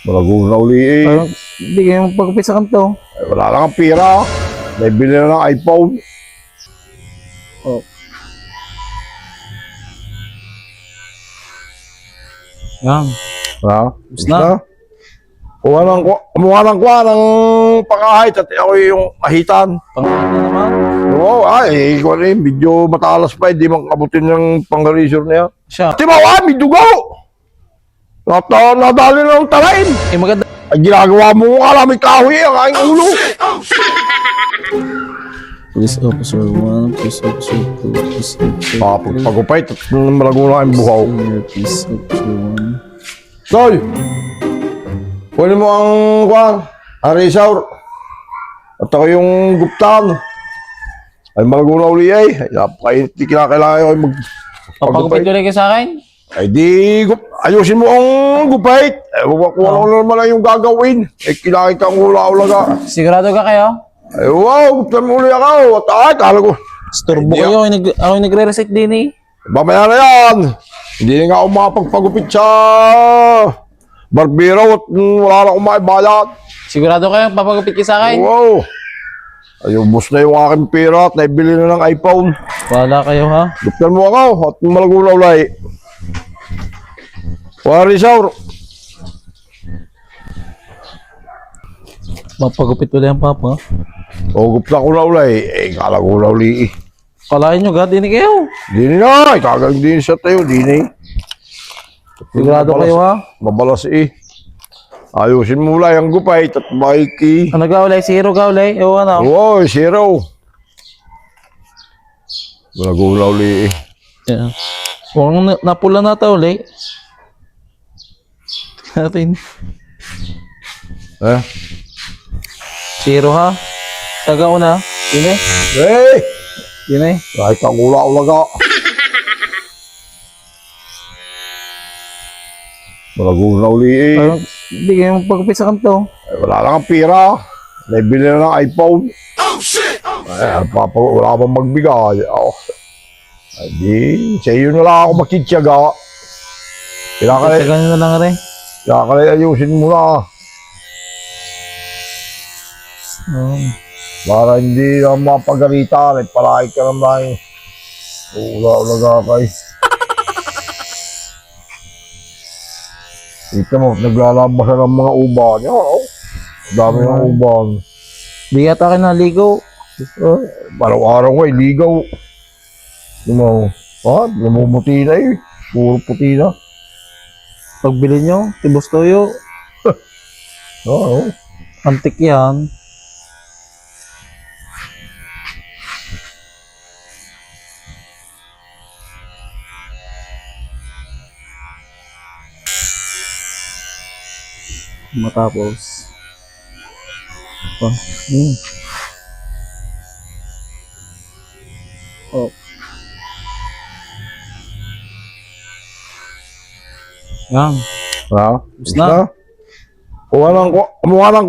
Malago na uli eh. Parang hindi kayo magpagupit sa kanto. Ay, wala lang ang pira. Naibili na ng iPhone. Oh. Yan. Ha? Tapos na. Kumuha ng pangahit at ako yung ahitan. Pangahit na naman. Oo, ay, ikaw na yun. Medyo matalas pa, hindi makabutin yung pang-resort na yan. Siya. Timawa, may dugo! Nadali na ng talain. Eh maganda. Ay, ginagawa mo kala may kahoy ang aking ulo. Police officer 1, police officer 2, police officer 3. Pagupay, malago na ang buhaw. Police officer 1. Sol! Kunin mo ang resort. At ako yung guptan. Ay, malago na uli ay. Ay, kinakailangan ko Papagupit ko rin kayo sa akin? Ay di, ayusin mo ang gupait. Kung ano naman lang yung gagawin. Eh, kailangan kang hula-ulaga. Sigurado ka kayo? Ay, wow, guptan mo uli ako. At kala ko. Storbo kayo, ako yung nagre-reset din eh. Mamaya na yan. Hindi nga ako makapagpagupit sa barbero at wala na akong maibayad. Sigurado kayo, papagupit kayo sa akin? Wow. Ay, ubos na yung aking pera at naibili na ng iPhone. Wala kayo ha? Guptan mo ako at malago na ulay. Warisaur. Mapagupit ulit ang papa. O, gupta ko na ulay. Eh, kala ko na uli eh. Kalahin nyo, God, din kayo. Dini na, kagaling din siya tayo, dini. Sigurado kayo ha? Mabalas eh. Ayusin mo lang ang gupay at bike. Ano gawlay? Zero gawlay? Ewan na. Oo, zero. Malago na uli eh. Yeah. Huwag napula na ito ulit. Natin. Eh? Zero ha? Taga una. Yun eh. Hey! Yun eh. Kahit ang ula-ulaga. Malago na uli eh. Parang hindi kayo magpagupit sa kanto. Ay, wala lang ang pira. Naibili na ng iPhone. Oh shit! Oh shit! Ay, wala bang magbigay. Oh. Ay, di. Sa iyo na lang ako makitsyaga. Kailangan Taga na lang rin. ayusin mo na. Para hindi na mapagalitan. Ay, palagi ka naman. Ula-ulaga kay. Ito mo, naglalabas na ng mga uban. Oh, dami ng uban. Di yata kayo naligo. Araw-araw ko ay ligaw. Namumuti na eh. Puro puti na. Pagbili nyo, tibos toyo. Oo. Antik yan. Matapos. Oh. Yan. Ha? na. Kumuha ng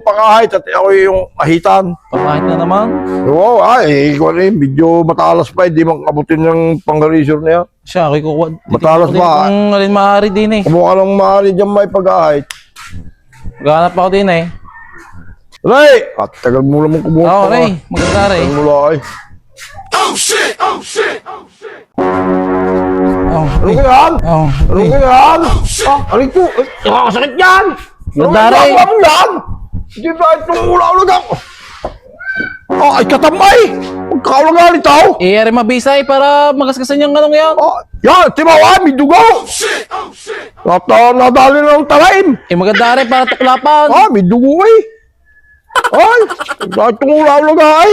pangahit at ako yung ahitan. Pangahit na naman. Oo, ay, ikaw na yun. Medyo matalas pa, hindi makabutin yung pang-resort na yan. Siya, ako'y kukuha. Matalas ba? Kung alin maaari din eh. Kumuha ng maaari dyan may pag-ahit. Maghanap ako din eh. Ray! At tagal mo naman kumuha. Oo, Ray. Maganda Ray. Tagal mo lang ay. Oh shit! Oh shit! Oh shit! Oh, Ano ka yan? oh, Ano ka yan? Ano ito? Nakakasakit yan! Ganda, Ray. Ano ba yan? Hindi ba itong ula-ulag ako? Ay, katamay! Magkaulang ito! Ari mabisay para magasgasan yung anong yan. Yan, timawa, may dugo! Oh shit! Oh shit! Nadali na ng talain! Maganda Ray para tuklapan. May dugo eh! Ay, itong ula-ulag ay!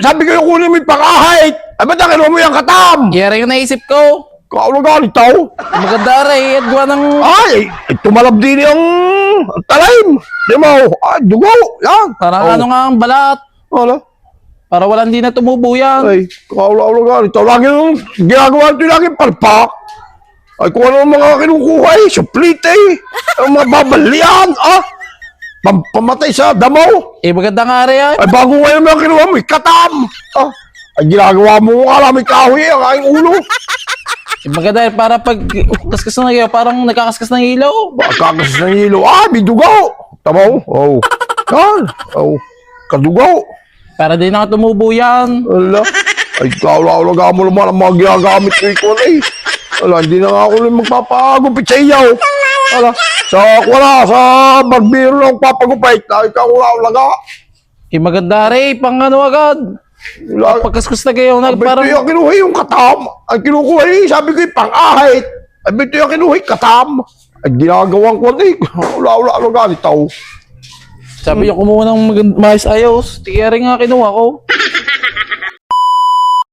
Sabi ko yung kunin mo yung pangahit! Ay, ba't nakinuha mo yung katam? Ari yung naisip ko. Kaulang ito! Maganda Ray. At gawa ng... Ay, tumalab din yung talain! Di mo, ay, dugo! Yan! Parang ano nga ang balat. Wala. Para walang di na tumubo yan. Ay, kaulang ito. Lagi yung ginagawa ito, lagi palpak. Ay, kung ano mga kinukuha eh, suplite eh. Ang mga babalian, pamatay sa damo. Maganda nga Ray ay. Ay, bago ngayon mga kinuha mo, katam. Ay, ginagawa mo, alam, may kahoy ang aking ulo. Maganda para pag kaskas na kayo, parang nagkakaskas ng ilaw. Kakas ng hilo. Ah, may dugaw. Tamaw. Oh. Yan. Oh. Kadugaw. Para din na tumubo yan. Ala. Ay, kaula-ula mo naman ang mga ginagamit ko ikaw na eh. Ala, hindi na nga ako rin magpapagupit sa iyaw. Ala, sa barbero lang papagupit. Ay, kaula-ula ka. Maganda rin, pang ano agad. Ala, Pagkaskas na kayo, Abay, parang... ito yung kinuha yung katam. Ang kinukuha eh, sabi ko yung pang-ahit. Abay, ito yung kinuha yung katam. Ay, ginagawang ko na eh. Ula-ula ganito. Sabi niyo kumuha ng maayos ayos. Tiga rin nga kinuha ko.